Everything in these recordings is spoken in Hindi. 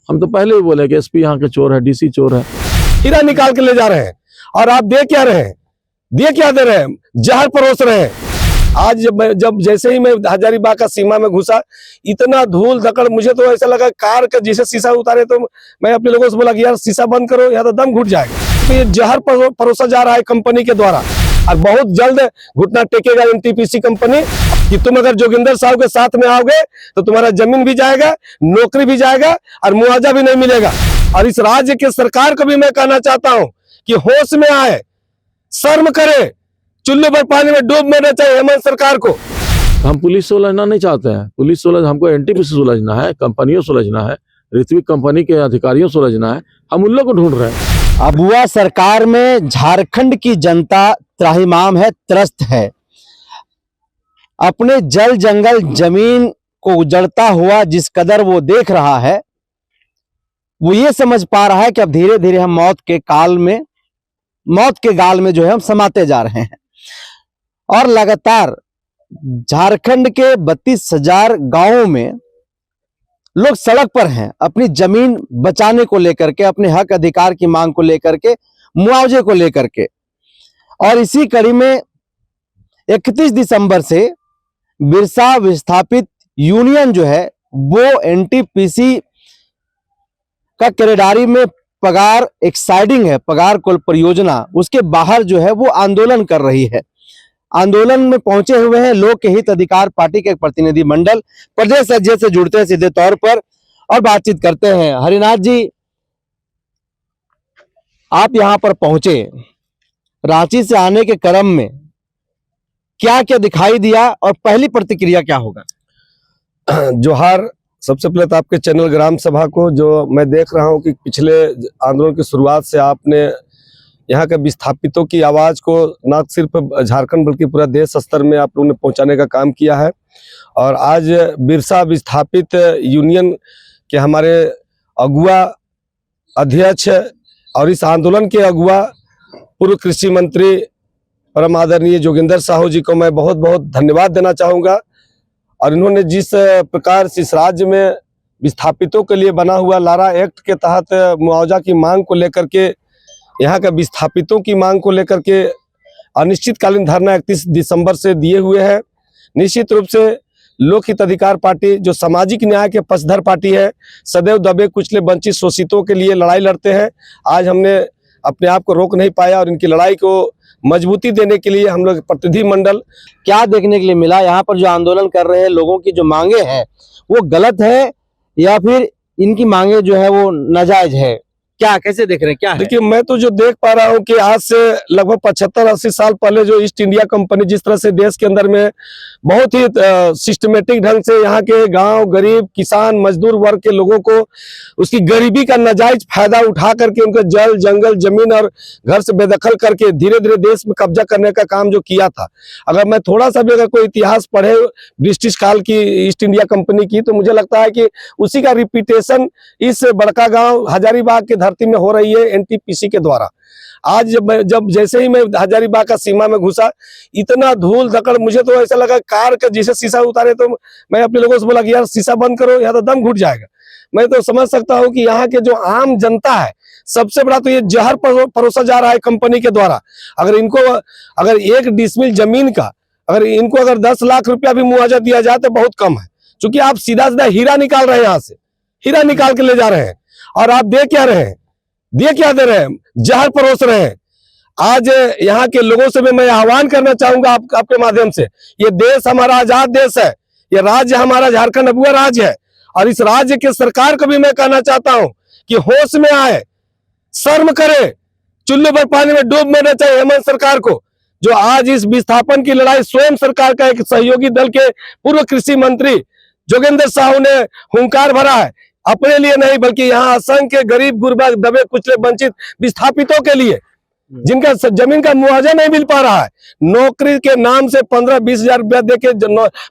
हम तो पहले ही बोले कि एसपी यहाँ के चोर है, डीसी चोर है। हीरा निकाल के ले जा रहे हैं और आप दे क्या रहे हैं, दे क्या दे रहे हैं, जहर परोस रहे हैं। आज जब जैसे ही मैं हजारीबाग का सीमा में घुसा, इतना धूल धकड़, मुझे तो ऐसा लगा कार का जैसे शीशा उतारे, तो मैं अपने लोगों से बोला कि यार शीशा बंद करो, यहाँ तो दम घुट जाएगा। तो ये जहर परोसा जा रहा है कंपनी के द्वारा, और बहुत जल्द घुटना टेकेगा एनटीपीसी कंपनी कि तुम अगर जोगिंदर साहब के साथ में आओगे तो तुम्हारा जमीन भी जाएगा, नौकरी भी जाएगा और मुआवजा भी नहीं मिलेगा। और इस राज्य के सरकार को भी मैं कहना चाहता हूं कि होश में आए, शर्म करे, चुल्लू पर पानी में डूब मरना चाहिए हेमंत सरकार को। हम पुलिस से उलझना नहीं चाहते हैं, पुलिस से हमको एनटीपीसी से उलझना है, कंपनियों से उलझना है, ऋत्विक कंपनी के अधिकारियों से उलझना है। हम उन लोग को ढूंढ रहे हैं। अबुआ सरकार में झारखंड की जनता त्राहिमाम है, त्रस्त है। अपने जल जंगल जमीन को उजड़ता हुआ जिस कदर वो देख रहा है, वो ये समझ पा रहा है कि अब धीरे धीरे हम मौत के गाल में जो है हम समाते जा रहे हैं। और लगातार झारखंड के 32,000 गांवों में लोग सड़क पर हैं, अपनी जमीन बचाने को लेकर के, अपने हक अधिकार की मांग को लेकर के, मुआवजे को लेकर के। और इसी कड़ी में 31 दिसंबर से बिरसा विस्थापित यूनियन जो है वो एनटीपीसी का केरेडारी में पगार एक साइडिंग है, पगार कोल परियोजना, उसके बाहर जो है वो आंदोलन कर रही है। आंदोलन में पहुंचे हुए हैं लोक हित अधिकार पार्टी के एक प्रतिनिधि मंडल। प्रदेश अध्यक्ष से जुड़ते हैं सीधे तौर पर और बातचीत करते हैं। हरिनाथ जी, आप यहां पर पहुंचे, रांची से आने के क्रम में क्या क्या दिखाई दिया और पहली प्रतिक्रिया क्या होगा? जोहार, सबसे पहले तो आपके चैनल ग्राम सभा को, जो मैं देख रहा हूं कि पिछले आंदोलन की शुरुआत से आपने यहाँ के विस्थापितों की आवाज़ को न सिर्फ झारखंड बल्कि पूरा देश स्तर में आप लोगों ने पहुँचाने का काम किया है। और आज बिरसा विस्थापित यूनियन के हमारे अगुआ अध्यक्ष और इस आंदोलन के अगुआ पूर्व कृषि मंत्री परम आदरणीय जोगिंदर साहू जी को मैं बहुत बहुत धन्यवाद देना चाहूँगा। और इन्होंने जिस प्रकार से इस राज्य में विस्थापितों के लिए बना हुआ लारा एक्ट के तहत मुआवजा की मांग को लेकर के, यहाँ के विस्थापितों की मांग को लेकर के अनिश्चितकालीन धरना 31 दिसंबर से दिए हुए हैं। निश्चित रूप से लोक हित अधिकार पार्टी, जो सामाजिक न्याय के पक्षधर पार्टी है, सदैव दबे कुचले वंचित शोषितों के लिए लड़ाई लड़ते हैं। आज हमने अपने आप को रोक नहीं पाया और इनकी लड़ाई को मजबूती देने के लिए हम लोग प्रतिनिधि मंडल। क्या देखने के लिए मिला यहाँ पर? जो आंदोलन कर रहे हैं लोगों की जो मांगे हैं वो गलत है या फिर इनकी मांगे जो है वो नाजायज है? क्या, कैसे देख रहे हैं, क्या है? देखिए, मैं तो जो देख पा रहा हूँ कि आज से लगभग 75-80 साल पहले जो ईस्ट इंडिया कंपनी जिस तरह से देश के अंदर में बहुत ही सिस्टमेटिक ढंग से यहाँ के गांव, गरीब, किसान, मजदूर वर्ग के लोगों को उसकी गरीबी का नाजायज फायदा उठा करके उनके जल जंगल जमीन और घर से बेदखल करके धीरे धीरे देश में कब्जा करने का काम जो किया था, अगर मैं थोड़ा सा भी अगर कोई इतिहास पढ़े ब्रिटिश काल की ईस्ट इंडिया कंपनी की, तो मुझे लगता है कि उसी का रिपीटेशन इस बड़का गाँव हजारीबाग के धरती में हो रही है एनटीपीसी के द्वारा। आज जब जैसे ही मैं हजारीबाग का सीमा में घुसा, इतना धूल धकड़, मुझे तो ऐसा लगा कार का जैसे शीशा उतारे, तो मैं अपने लोगों से बोला कि यार शीशा बंद करो, यहाँ तो दम घुट जाएगा। मैं तो समझ सकता हूँ कि यहाँ के जो आम जनता है, सबसे बड़ा तो ये जहर परोसा जा रहा है कंपनी के द्वारा। अगर इनको अगर 1 डिसमिल जमीन का अगर 10 लाख रुपया भी मुआवजा दिया जाए तो बहुत कम है, क्योंकि आप सीधा सीधा हीरा निकाल रहे हैं, यहाँ से हीरा निकाल के ले जा रहे हैं। और आप दे क्या रहे हैं, दे क्या दे रहे हैं, जहर परोस रहे हैं। आज यहाँ के लोगों से भी मैं आह्वान करना चाहूंगा आपके माध्यम से, ये देश हमारा आजाद देश है, ये राज्य हमारा झारखंड अबुआ राज्य है। और इस राज्य के सरकार को भी मैं कहना चाहता हूं कि होश में आए, शर्म करे, चुल्लू पर पानी में डूब मरना चाहिए हेमंत सरकार को, जो आज इस विस्थापन की लड़ाई स्वयं सरकार का एक सहयोगी दल के पूर्व कृषि मंत्री जोगिंदर साहू ने हुंकार भरा है, अपने लिए नहीं बल्कि यहाँ असंख्य गरीब गुरबा दबे कुचले वंचित विस्थापितों के लिए, जिनका जमीन का मुआवजा नहीं मिल पा रहा है। नौकरी के नाम से 15-20 हजार रुपया देके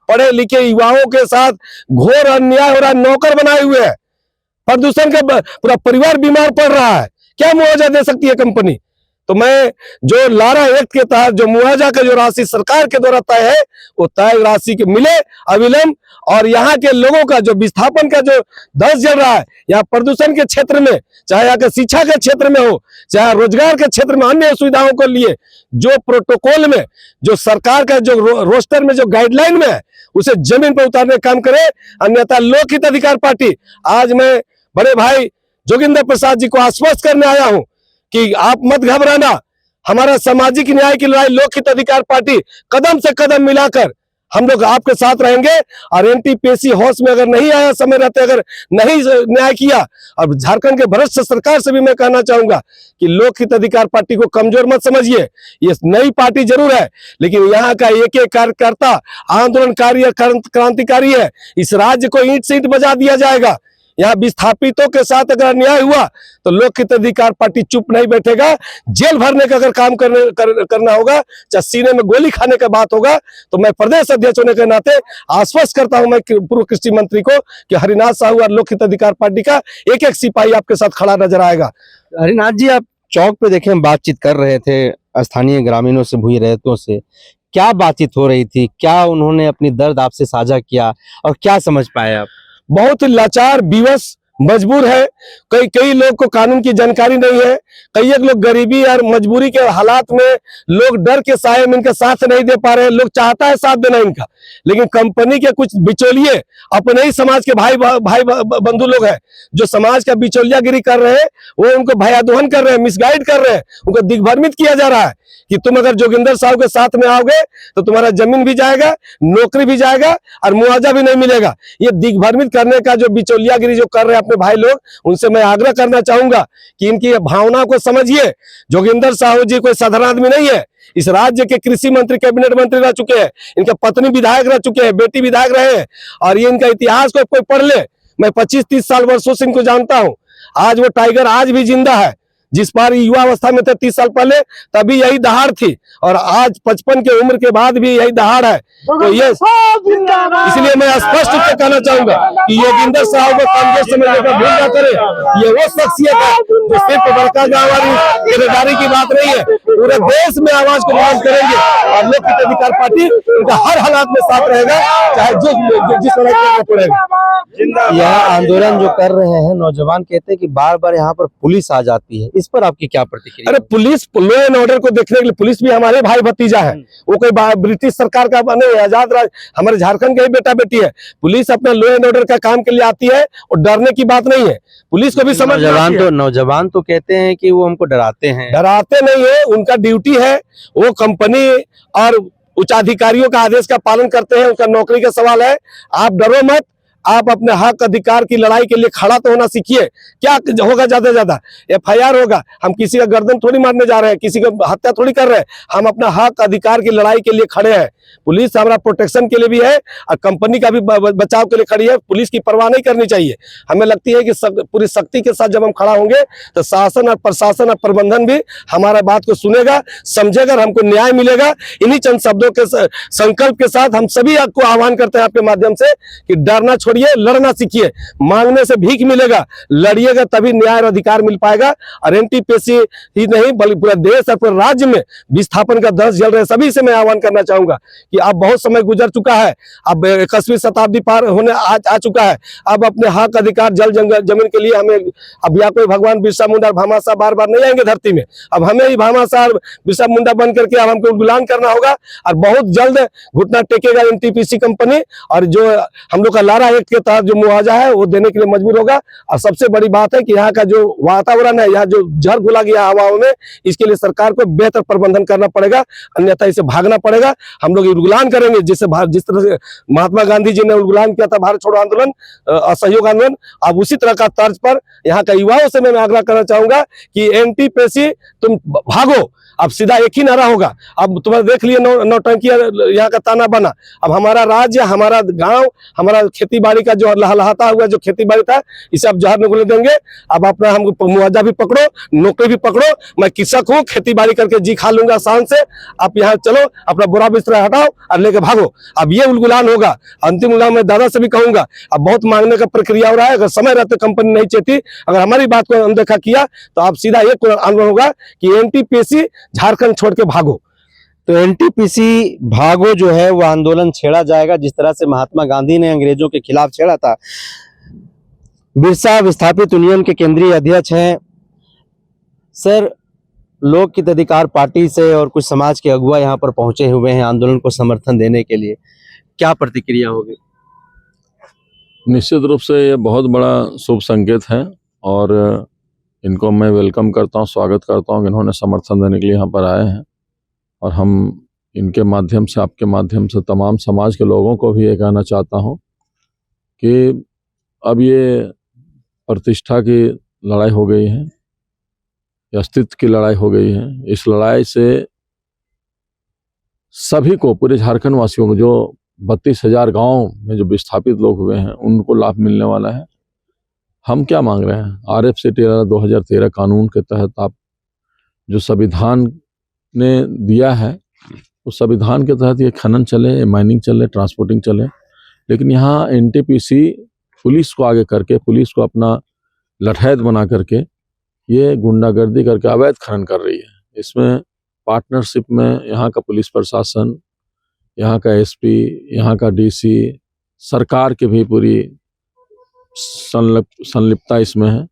पढ़े लिखे युवाओं के साथ घोर अन्याय हो रहा है, नौकर बनाए हुए हैं, प्रदूषण का पूरा परिवार बीमार पड़ रहा है। क्या मुआवजा दे सकती है कंपनी? तो मैं जो लारा एक्ट के तहत जो मुआवजा का जो राशि सरकार के द्वारा तय है वो तय राशि के मिले अविलंब, और यहाँ के लोगों का जो विस्थापन का जो दस जल रहा है, यहाँ प्रदूषण के क्षेत्र में, चाहे यहाँ के शिक्षा के क्षेत्र में हो, चाहे रोजगार के क्षेत्र में, अन्य सुविधाओं को लिए जो प्रोटोकॉल में, जो सरकार का जो रोस्टर में, जो गाइडलाइन में है, उसे जमीन पर उतारने का काम करे। अन्यथा लोकहित अधिकार पार्टी, आज मैं बड़े भाई जोगिंदर प्रसाद जी को आश्वस्त करने आया हूं कि आप मत घबराना, हमारा सामाजिक न्याय की लड़ाई लोकहित अधिकार पार्टी कदम से कदम मिलाकर हम लोग आपके साथ रहेंगे। और एनटीपीसी होश में अगर नहीं आया समय रहते, अगर नहीं न्याय किया, अब झारखंड के भ्रष्ट सरकार से भी मैं कहना चाहूंगा कि लोकहित अधिकार पार्टी को कमजोर मत समझिए। ये नई पार्टी जरूर है, लेकिन यहाँ का एक एक कार्यकर्ता आंदोलनकारी, क्रांतिकारी है। इस राज्य को ईंट से ईंट बजा दिया जाएगा। यहाँ विस्थापितों के साथ अगर अन्याय हुआ तो लोकहित अधिकार पार्टी चुप नहीं बैठेगा। जेल भरने का अगर काम करना होगा, चाहे सीने में गोली खाने का बात होगा, तो मैं प्रदेश अध्यक्ष होने के नाते आश्वस्त करता हूं मैं पूर्व कृषि मंत्री को कि हरिनाथ साहू और लोकहित अधिकार पार्टी का एक एक सिपाही आपके साथ खड़ा नजर आएगा। हरिनाथ जी, आप चौक पे देखे, हम बातचीत कर रहे थे स्थानीय ग्रामीणों से, भूई रहतों से, क्या बातचीत हो रही थी, क्या उन्होंने अपनी दर्द आपसे साझा किया और क्या समझ पाए आप? बहुत लाचार, विवश, मजबूर है। कई लोग को कानून की जानकारी नहीं है। कई एक लोग गरीबी और मजबूरी के हालात में, लोग डर के साए में इनका साथ नहीं दे पा रहे। लोग चाहता है साथ देना इनका, लेकिन कंपनी के कुछ बिचौलिए अपने ही समाज के भाई बंधु लोग हैं जो समाज का बिचौलियागिरी कर रहे हैं। वो उनको भयादोहन कर रहे हैं, मिसगाइड कर रहे हैं, उनको दिग्भ्रमित किया जा रहा है कि तुम अगर जोगिंदर साहू के साथ में आओगे तो तुम्हारा जमीन भी जाएगा, नौकरी भी जाएगा और मुआवजा भी नहीं मिलेगा। ये दिग्भ्रमित करने का जो बिचौलियागिरी जो कर रहे हैं अपने भाई लोग, उनसे मैं आग्रह करना चाहूंगा कि इनकी भावना को समझिए। जोगिंदर साहू जी कोई साधारण आदमी नहीं है। इस राज्य के कृषि मंत्री, कैबिनेट मंत्री रह चुके हैं, इनके पत्नी विधायक रह चुके हैं, बेटी विधायक रहे हैं, और ये इनका इतिहास को कोई पढ़ ले। मैं 25-30 साल वर्षों से इनको जानता हूं। आज वो टाइगर आज भी जिंदा है। जिस बार युवा अवस्था में थे 30 साल पहले, तभी यही दहाड़ थी, और आज 55 की उम्र के बाद भी यही दहाड़ है। तो ये इसलिए मैं स्पष्ट रूप से कहना चाहूंगा कि योगिंदर साहब को कमजोर समझने का भूल ना करे। ये वो शख्सियत है जो सिर्फ बड़का गाँव वाली जिम्मेदारी की बात नहीं है, पूरे देश में आवाज को बुलंद करेंगे और लोकहित अधिकार पार्टी उनका हर हालात में साथ रहेगा, चाहे जिस तरह करना पड़ेगा। यह आंदोलन जो कर रहे हैं नौजवान, कहते हैं कि बार बार यहाँ पर पुलिस आ जाती है, इस पर आपकी क्या प्रतिक्रिया? अरे पुलिस, लॉ एंड ऑर्डर को देखने के लिए पुलिस भी हमारे भाई भतीजा है। वो कोई ब्रिटिश सरकार का नहीं, आजाद राज हमारे झारखंड का ही बेटा बेटी है। पुलिस अपना लॉ एंड ऑर्डर का काम के लिए आती है और डरने की बात नहीं है। पुलिस को भी समझ नौजवान तो कहते हैं कि वो हमको डराते हैं। डराते नहीं है, उनका ड्यूटी है। वो कंपनी और उच्चाधिकारियों का आदेश का पालन करते हैं, उनका नौकरी का सवाल है। आप डरो मत, आप अपने हक अधिकार की लड़ाई के लिए खड़ा तो होना सीखिए। क्या होगा? ज्यादा से ज्यादा FIR होगा। हम किसी का गर्दन थोड़ी मारने जा रहे हैं, किसी को हत्या थोड़ी कर रहे हैं। हम अपना हक अधिकार की लड़ाई के लिए खड़े हैं। पुलिस हमारा प्रोटेक्शन के लिए भी है और कंपनी का भी बचाव के लिए खड़ी है। पुलिस की परवाह नहीं करनी चाहिए। हमें लगती है कि पूरी शक्ति के साथ जब हम खड़ा होंगे तो शासन और प्रशासन और प्रबंधन भी हमारा बात को सुनेगा, समझेगा, हमको न्याय मिलेगा। इन्हीं चंद शब्दों के संकल्प के साथ हम सभी को आह्वान करते हैं आपके माध्यम से कि डरना छोड़िए, लड़ना सीखिए। मांगने से भीख मिलेगा, लड़िएगा तभी न्याय और अधिकार मिल पाएगा। और एनटीपीसी ही नहीं बल्कि पूरे देश और पूरे राज्य में विस्थापन का दस जल रहे सभी से मैं आह्वान करना चाहूंगा कि अब बहुत समय गुजर चुका है। अब 21वीं शताब्दी पार होने आ चुका है। अब अपने हक अधिकार जल जमीन के लिए हमें, अब या कोई भगवान बिरसा मुंडा भामाशाह बार बार नहीं आएंगे धरती में। अब हमें ही भामाशाह बिरसा मुंडा बन करके अब हमको गुलाम करना होगा और बहुत जल्द घुटना टेकेगा एनटीपीसी कंपनी। और जो हम लोग का लारा एक्ट के तहत जो मुआवजा है वो देने के लिए मजबूर होगा। और सबसे बड़ी बात है कि यहाँ का जो वातावरण है, यहाँ जो जहर घुला गया हवाओं में, इसके लिए सरकार को बेहतर प्रबंधन करना पड़ेगा, अन्यथा इसे भागना पड़ेगा। हम लोग उलगुलान करेंगे जिस तरह से महात्मा गांधी जी ने उलगुलान किया था भारत छोड़ो आंदोलन, असहयोग आंदोलन। अब उसी तरह का तर्ज पर यहाँ का युवाओं से मैं आग्रह करना चाहूंगा कि एनटीपीसी तुम भागो। अब सीधा एक ही नारा होगा। अब तुम्हें देख लिए नौटंकी यहाँ का ताना बना। अब हमारा राज्य, हमारा गांव, हमारा खेती बाड़ी बाड़ी का जो लहलहाता हुआ जो खेती बाड़ी था इसे आप जहर निकलने देंगे। अब अपना हमको मुआवजा भी पकड़ो, नौकरी भी पकड़ो, मैं कृषक हूँ, खेती बाड़ी करके जी खा लूंगा शान से। आप यहाँ चलो, अपना बुरा बिस्तरा हटाओ और लेके भागो। अब ये उलगुलान होगा। अंतिम उलगुलान मैं दादा से भी कहूंगा, अब बहुत मांगने का प्रक्रिया हो रहा है। अगर समय रहते कंपनी नहीं चाहती, अगर हमारी बात को अनदेखा किया तो आप सीधा एक आंदोलन होगा कि एनटीपीसी झारखंड छोड़ के भागो। तो एनटीपीसी भागो जो है वो आंदोलन छेड़ा जाएगा, जिस तरह से महात्मा गांधी ने अंग्रेजों के खिलाफ छेड़ा था। बिरसा विस्थापित यूनियन के केंद्रीय अध्यक्ष हैं सर। लोक हित अधिकार पार्टी से और कुछ समाज के अगुवा यहाँ पर पहुंचे हुए हैं आंदोलन को समर्थन देने के लिए, क्या प्रतिक्रिया होगी? निश्चित रूप से ये बहुत बड़ा शुभ संकेत है और इनको मैं वेलकम करता हूँ, स्वागत करता हूँ। इन्होंने समर्थन देने के लिए यहाँ पर आए हैं और हम इनके माध्यम से, आपके माध्यम से तमाम समाज के लोगों को भी ये कहना चाहता हूँ कि अब ये प्रतिष्ठा की लड़ाई हो गई है, अस्तित्व की लड़ाई हो गई है। इस लड़ाई से सभी को, पूरे झारखंड वासियों को, जो 32,000 गांव में जो विस्थापित लोग हुए हैं, उनको लाभ मिलने वाला है। हम क्या मांग रहे हैं? RFCT 2013 कानून के तहत आप जो संविधान ने दिया है, उस संविधान के तहत ये खनन चले, माइनिंग चले, ट्रांसपोर्टिंग चले, लेकिन यहाँ एनटीपीसी पुलिस को आगे करके, पुलिस को अपना लठैत बना करके ये गुंडागर्दी करके अवैध खनन कर रही है। इसमें पार्टनरशिप में यहाँ का पुलिस प्रशासन, यहाँ का SP, यहाँ का DC, सरकार की भी पूरी संलिप्तता इसमें है।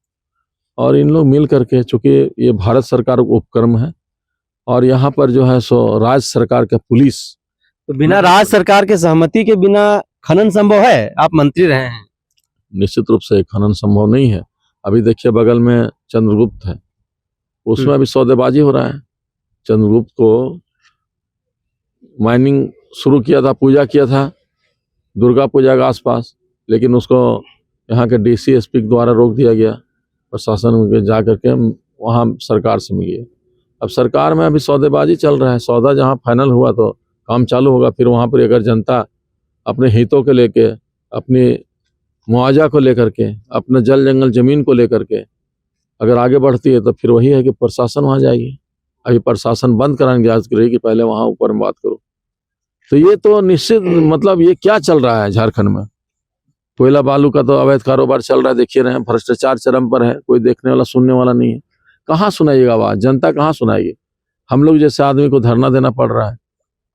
और इन लोग मिल करके, चूँकि ये भारत सरकार का उपक्रम है और यहाँ पर जो है सो राज्य सरकार का पुलिस, तो बिना राज्य सरकार के सहमति के बिना खनन संभव है? आप मंत्री रहे हैं। निश्चित रूप से खनन संभव नहीं है। अभी देखिए बगल में चंद्रगुप्त है, उसमें अभी सौदेबाजी हो रहा है। चंद्रगुप्त को माइनिंग शुरू किया था, पूजा किया था दुर्गा पूजा के आसपास, लेकिन उसको यहाँ के DC SP के द्वारा रोक दिया गया। प्रशासन के जा करके वहाँ सरकार से मिली। अब सरकार में अभी सौदेबाजी चल रहा है। सौदा जहाँ फाइनल हुआ तो काम चालू होगा। फिर वहाँ पर अगर जनता अपने हितों के लेके, अपनी मुआवजा को लेकर के, अपने जल जंगल जमीन को लेकर के अगर आगे बढ़ती है तो फिर वही है कि प्रशासन वहाँ जाएगी। अभी प्रशासन बंद कराने की इजाजत करेगी कि पहले वहाँ ऊपर में बात करो। तो ये तो निश्चित, मतलब ये क्या चल रहा है झारखंड में? कोयला बालू का तो अवैध कारोबार चल रहा है, देखिए रहे हैं। भ्रष्टाचार चरम पर है, कोई देखने वाला, सुनने वाला नहीं है। कहाँ सुनाइएगा आवाज? जनता कहाँ सुनाएगी? हम लोग जैसे आदमी को धरना देना पड़ रहा है।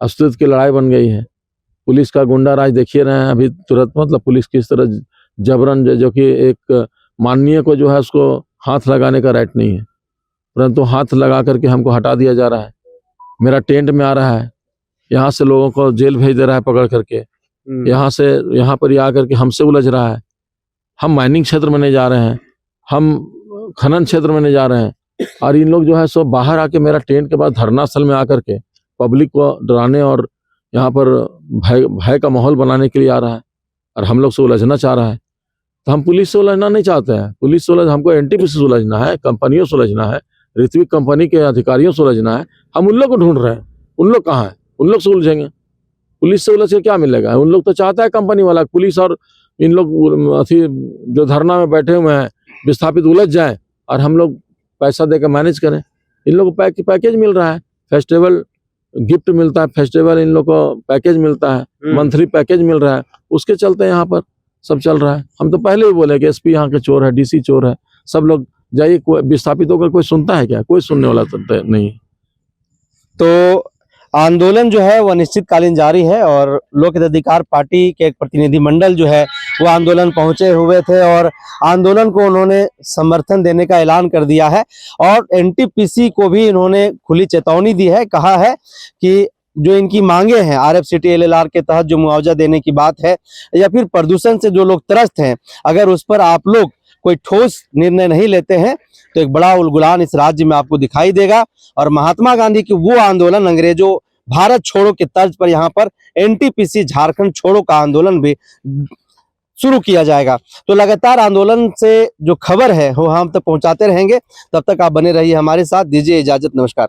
अस्तित्व की लड़ाई बन गई है। पुलिस का गुंडा राज देखिए रहे हैं अभी तुरंत, मतलब पुलिस किस तरह जबरन, जो कि एक माननीय को जो है उसको हाथ लगाने का राइट नहीं है, परंतु हाथ लगा करके हमको हटा दिया जा रहा है। मेरा टेंट में आ रहा है, यहाँ से लोगों को जेल भेज दे रहा है पकड़ करके, यहाँ से यहाँ पर आ करके हमसे उलझ रहा है। हम माइनिंग क्षेत्र में नहीं जा रहे हैं, हम खनन क्षेत्र में नहीं जा रहे हैं, और इन लोग जो है सो बाहर आके मेरा टेंट के बाद धरना स्थल में आकर के पब्लिक को डराने और यहाँ पर भय का माहौल बनाने के लिए आ रहा है और हम लोग से उलझना चाह रहा है। तो हम पुलिस से उलझना नहीं चाहते हैं। पुलिस से हमको एनटीपीसी से उलझना है, कंपनियों से उलझना है, ऋत्विक कंपनी के अधिकारियों से उलझना है। हम उन लोग को ढूंढ रहे हैं। उन लोग कहाँ हैं? उन लोग से उलझेंगे। पुलिस से उलझ के क्या मिलेगा? उन लोग तो चाहता है कंपनी वाला, पुलिस और इन लोग अथी जो धरना में बैठे हुए हैं विस्थापित उलझ जाए और हम लोग पैसा देकर मैनेज करें। इन लोग को पैकेज मिल रहा है, फेस्टिवल गिफ्ट मिलता है, फेस्टिवल इन लोग को पैकेज मिलता है, मंथली पैकेज मिल रहा है, उसके चलते यहाँ पर सब चल रहा है। हम तो पहले ही बोले कि SP यहाँ के चोर है, DC चोर है, सब लोग जाइए। विस्थापित होकर कोई सुनता है क्या? कोई सुनने वाला तो नहीं। तो आंदोलन जो है वह निश्चितकालीन जारी है और लोक हित अधिकार पार्टी के एक प्रतिनिधिमंडल जो है वो आंदोलन पहुंचे हुए थे और आंदोलन को उन्होंने समर्थन देने का ऐलान कर दिया है और एनटीपीसी को भी इन्होंने खुली चेतावनी दी है। कहा है कि जो इनकी मांगे हैं RFCT LLR के तहत जो मुआवजा देने की बात है या फिर प्रदूषण से जो लोग त्रस्त हैं, अगर उस पर आप लोग कोई ठोस निर्णय नहीं लेते हैं तो एक बड़ा उलगुलान इस राज्य में आपको दिखाई देगा। और महात्मा गांधी की वो आंदोलन, अंग्रेजों भारत छोड़ो के तर्ज पर यहाँ पर एनटीपीसी झारखंड छोड़ो का आंदोलन भी शुरू किया जाएगा। तो लगातार आंदोलन से जो खबर है वो हम तक पहुंचाते रहेंगे। तब तक आप बने रहिए हमारे साथ। दीजिए इजाजत, नमस्कार।